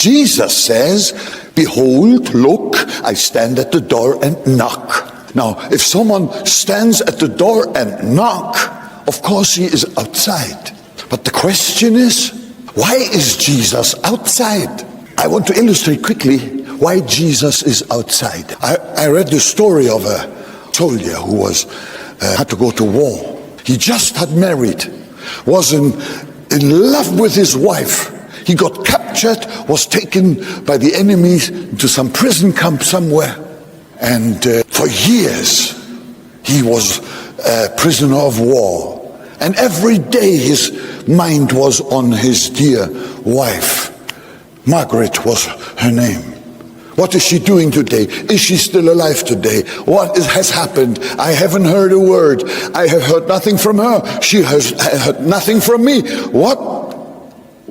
Jesus says, behold, look, I stand at the door and knock. Now, if someone stands at the door and knock, of course he is outside. But the question is, why is Jesus outside? I want to illustrate quickly why Jesus is outside. I read the story of a soldier who had to go to war. He just had married, was in love with his wife. He got captured, was taken by the enemy to some prison camp somewhere. And for years, he was a prisoner of war. And every day his mind was on his dear wife. Margaret was her name. What is she doing today? Is she still alive today? What has happened? I haven't heard a word. I have heard nothing from her. She has heard nothing from me.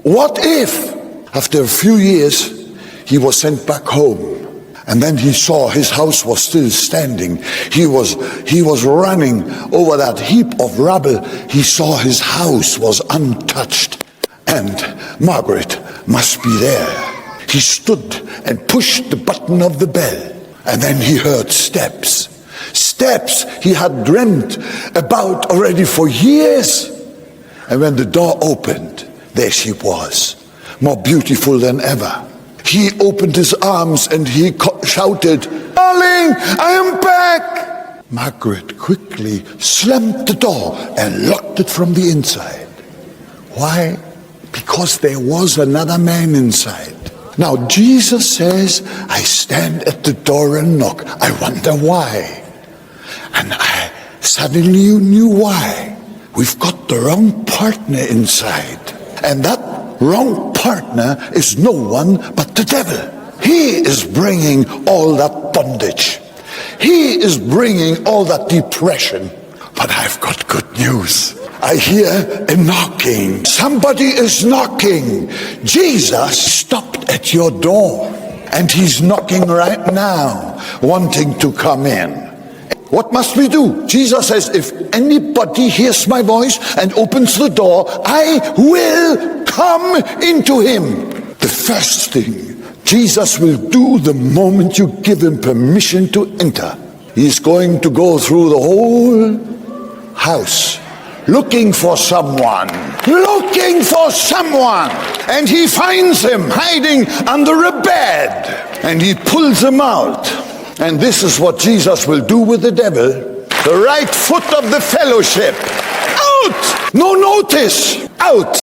What if? After a few years, he was sent back home. And then he saw his house was still standing. He was running over that heap of rubble. He saw his house was untouched. And Margaret must be there. He stood and pushed the button of the bell. And then he heard steps. Steps he had dreamt about already for years. And when the door opened, there she was, more beautiful than ever. He opened his arms and he shouted, "Darling, I am back!" Margaret quickly slammed the door and locked it from the inside. Why? Because there was another man inside. Now Jesus says, I stand at the door and knock. I wonder why. And I suddenly knew why. We've got the wrong partner inside. And that wrong partner is no one but the devil. He is bringing all that bondage. He is bringing all that depression. But I've got good news. I hear a knocking. Somebody is knocking. Jesus stopped at your door. And he's knocking right now, wanting to come in. What must we do? Jesus says, if anybody hears my voice and opens the door, I will come into him. The first thing Jesus will do the moment you give him permission to enter, he's going to go through the whole house looking for someone. And he finds him hiding under a bed and he pulls him out. And this is what Jesus will do with the devil. The right foot of the fellowship. Out! No notice. Out!